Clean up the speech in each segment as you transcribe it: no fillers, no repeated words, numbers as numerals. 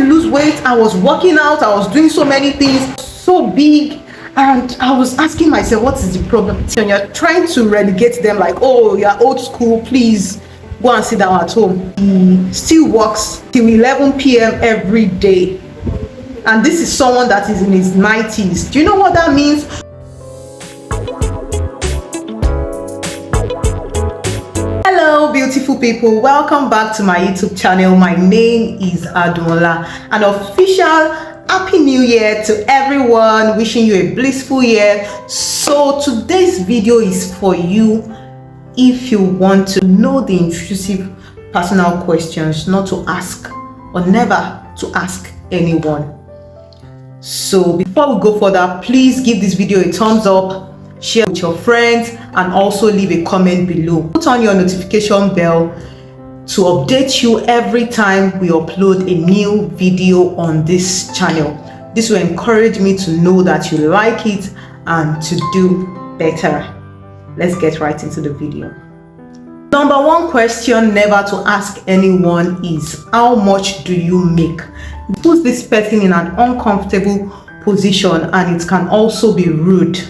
lose weight. I was working out, I was doing so many things, so big, and I was asking myself, what is the problem? And you're trying to relegate them like, oh, you're old school, please go and sit down at home. He still works till 11 p.m. every day, and this is someone that is in his 90s. Do you know what that means? Hello beautiful people, welcome back to my YouTube channel. My name is Adunola. An official happy new year to everyone, wishing you a blissful year. So today's video is for you if you want to know the intrusive personal questions not to ask or never to ask anyone. So before we go further, please give this video a thumbs up, share with your friends, and also leave a comment below. Put on your notification bell to update you every time we upload a new video on this channel. This will encourage me to know that you like it and to do better. Let's get right into the video. Number one question never to ask anyone is, how much do you make? It puts this person in an uncomfortable position, and it can also be rude.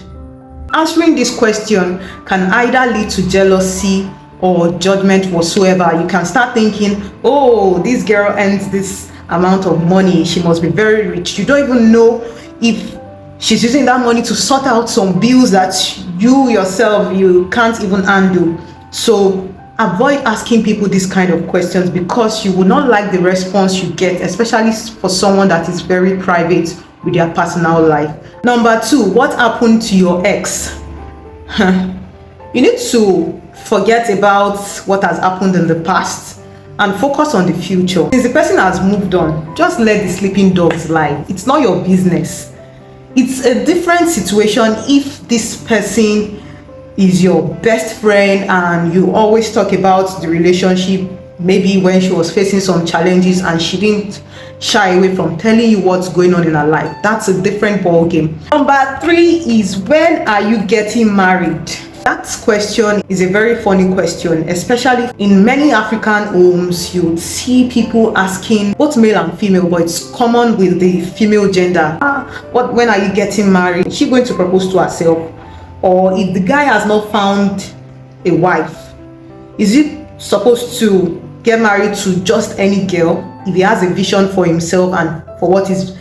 Answering this question can either lead to jealousy or judgment whatsoever. You can start thinking, oh, this girl earns this amount of money, she must be very rich. You don't even know if she's using that money to sort out some bills that you yourself you can't even handle. So avoid asking people this kind of questions, because you will not like the response you get, especially for someone that is very private with their personal life. Number two, what happened to your ex? You need to forget about what has happened in the past and focus on the future. Since the person has moved on, just let the sleeping dogs lie. It's not your business. It's a different situation if this person is your best friend and you always talk about the relationship, maybe when she was facing some challenges and she didn't shy away from telling you what's going on in her life. That's a different ball game. Number three is, when are you getting married? That question is a very funny question, especially in many African homes. You would see people asking, both male and female, but it's common with the female gender. When are you getting married? Is she going to propose to herself? Or if the guy has not found a wife, is he supposed to get married to just any girl if he has a vision for himself and for what his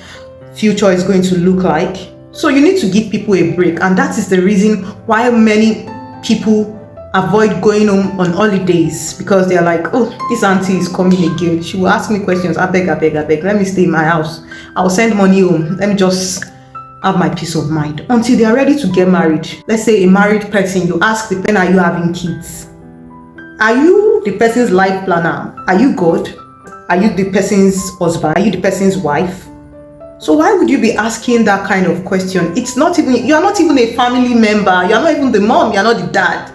future is going to look like? So you need to give people a break, and that is the reason why many people avoid going home on holidays, because they're like, oh, this auntie is coming again, she will ask me questions. I beg, let me stay in my house, I'll send money home, let me just have my peace of mind until they are ready to get married. Let's say a married person, you ask the person, are you having kids? Are you the person's life planner? Are you God? Are you the person's husband? Are you the person's wife? So why would you be asking that kind of question? It's not even, you are not even a family member, you are not even the mom, you are not the dad.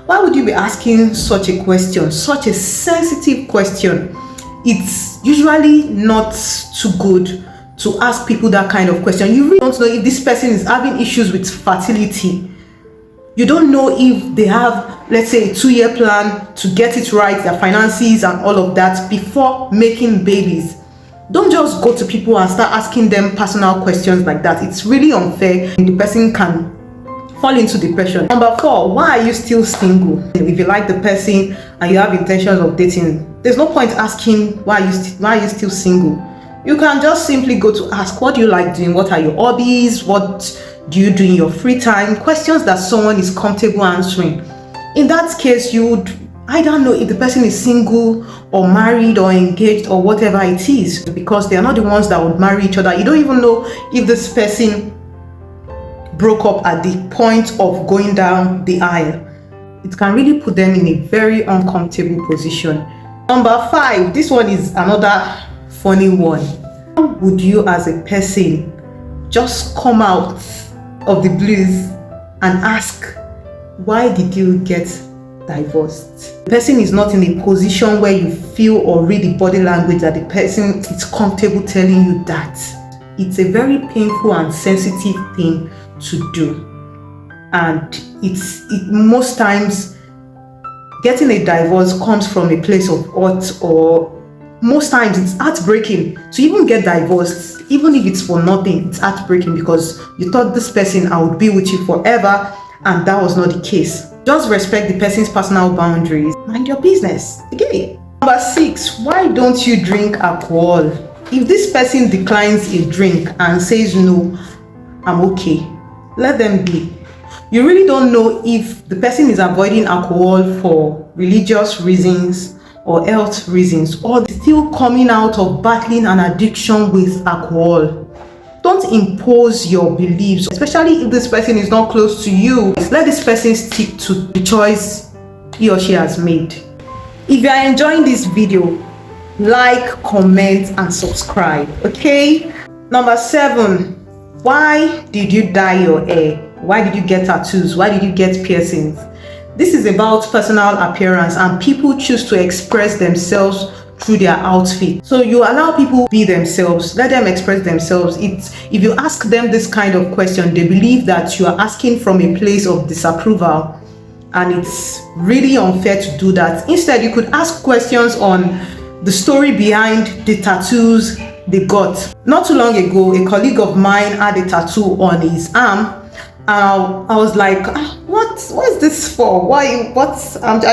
Why would you be asking such a question, such a sensitive question? It's usually not too good to ask people that kind of question. You really don't know if this person is having issues with fertility. You don't know if they have, let's say, a 2-year plan to get it right, their finances and all of that before making babies. Don't just go to people and start asking them personal questions like that. It's really unfair, and the person can fall into depression. Number four, why are you still single? If you like the person and you have intentions of dating, there's no point asking why are you still single. You can just simply go to ask, what do you like doing? What are your hobbies? What do you do in your free time? Questions that someone is comfortable answering. In that case, you would, I don't know if the person is single or married or engaged or whatever it is, because they are not the ones that would marry each other. You don't even know if this person broke up at the point of going down the aisle. It can really put them in a very uncomfortable position. Number five, this one is another funny one. How would you as a person just come out of the blues and ask, why did you get divorced? The person is not in a position where you feel or read the body language that the person is comfortable telling you that. It's a very painful and sensitive thing to do, and most times getting a divorce comes from a place of hurt or most times it's heartbreaking to even get divorced. Even if it's for nothing, it's heartbreaking because you thought this person, I would be with you forever, and that was not the case. Just respect the person's personal boundaries. Mind your business. Okay. Number 6, why don't you drink alcohol? If this person declines a drink and says no, I'm okay, let them be. You really don't know if the person is avoiding alcohol for religious reasons or health reasons, or still coming out of battling an addiction with alcohol. Don't impose your beliefs, especially if this person is not close to you. Let this person stick to the choice he or she has made. If you are enjoying this video, like, comment, and subscribe, okay? Number 7, why did you dye your hair? Why did you get tattoos? Why did you get piercings? This is about personal appearance, and people choose to express themselves through their outfit. So you allow people be themselves, let them express themselves. If you ask them this kind of question, they believe that you are asking from a place of disapproval, and it's really unfair to do that. Instead, you could ask questions on the story behind the tattoos they got. Not too long ago, a colleague of mine had a tattoo on his arm. I was like, what is this for? I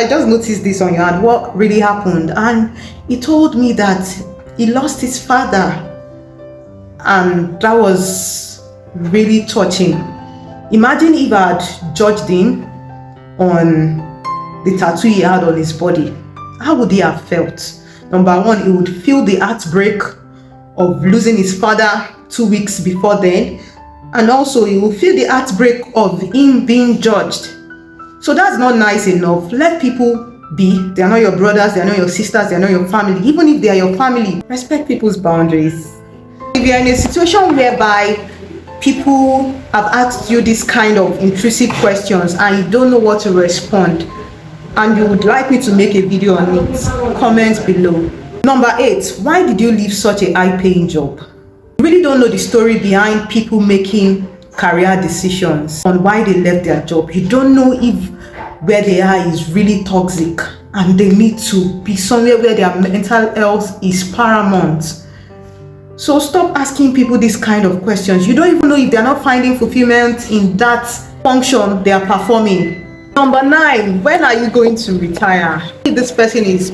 just noticed this on your hand. What really happened? And he told me that he lost his father, and that was really touching. Imagine if I had judged him on the tattoo he had on his body. How would he have felt? Number 1, he would feel the heartbreak of losing his father 2 weeks before then, and also he will feel the heartbreak of him being judged. So that's not nice enough. Let people be. They are not your brothers, they are not your sisters, they are not your family. Even if they are your family, respect people's boundaries. If you are in a situation whereby people have asked you this kind of intrusive questions and you don't know what to respond, and you would like me to make a video on it, comment below. Number 8, why did you leave such a high-paying job? You really don't know the story behind people making career decisions on why they left their job. You don't know if where they are is really toxic and they need to be somewhere where their mental health is paramount. So stop asking people this kind of questions. You don't even know if they're not finding fulfillment in that function they are performing. Number 9, when are you going to retire? If this person is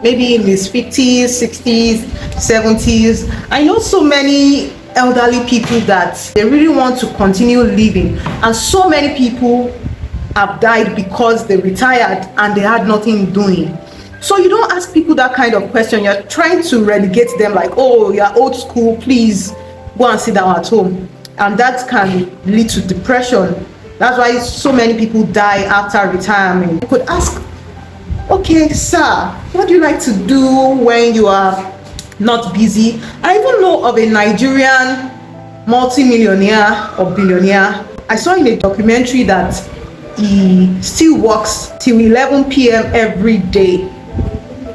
maybe in his 50s, 60s, 70s. I know so many elderly people that they really want to continue living, and so many people have died because they retired and they had nothing doing. So you don't ask people that kind of question. You're trying to relegate them like, oh, you're old school, please go and sit down at home. And that can lead to depression. That's why so many people die after retirement. You could ask, okay, sir, what do you like to do when you are not busy? I even know of a Nigerian multi-millionaire or billionaire. I saw in a documentary that he still works till 11 p.m. every day.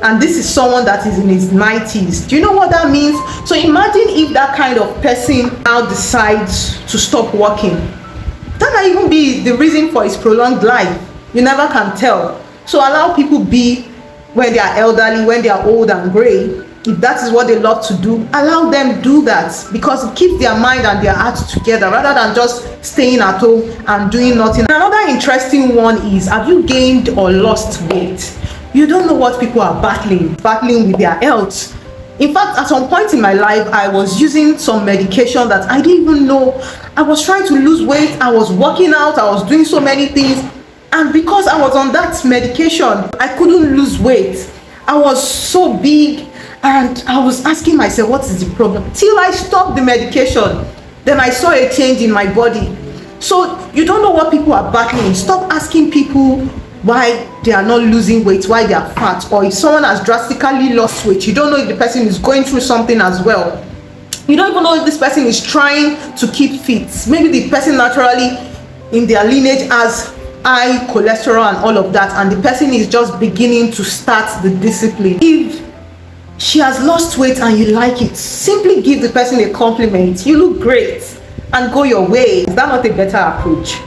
And this is someone that is in his 90s. Do you know what that means? So imagine if that kind of person now decides to stop working. That might even be the reason for his prolonged life. You never can tell. So allow people be when they are elderly, when they are old and gray. If that is what they love to do, allow them do that, because it keeps their mind and their heart together rather than just staying at home and doing nothing. Another interesting one is, have you gained or lost weight? You don't know what people are battling with their health. In fact, at some point in my life, I was using some medication that I didn't even know. I was trying to lose weight, I was working out, I was doing so many things. And because I was on that medication, I couldn't lose weight. I was so big and I was asking myself, what is the problem? Till I stopped the medication, then I saw a change in my body. So you don't know what people are battling. Stop asking people why they are not losing weight, why they are fat, or if someone has drastically lost weight. You don't know if the person is going through something as well. You don't even know if this person is trying to keep fit. Maybe the person naturally in their lineage has high cholesterol and all of that, and the person is just beginning to start the discipline. If she has lost weight and you like it, simply give the person a compliment. You look great and go your way. Is that not a better approach?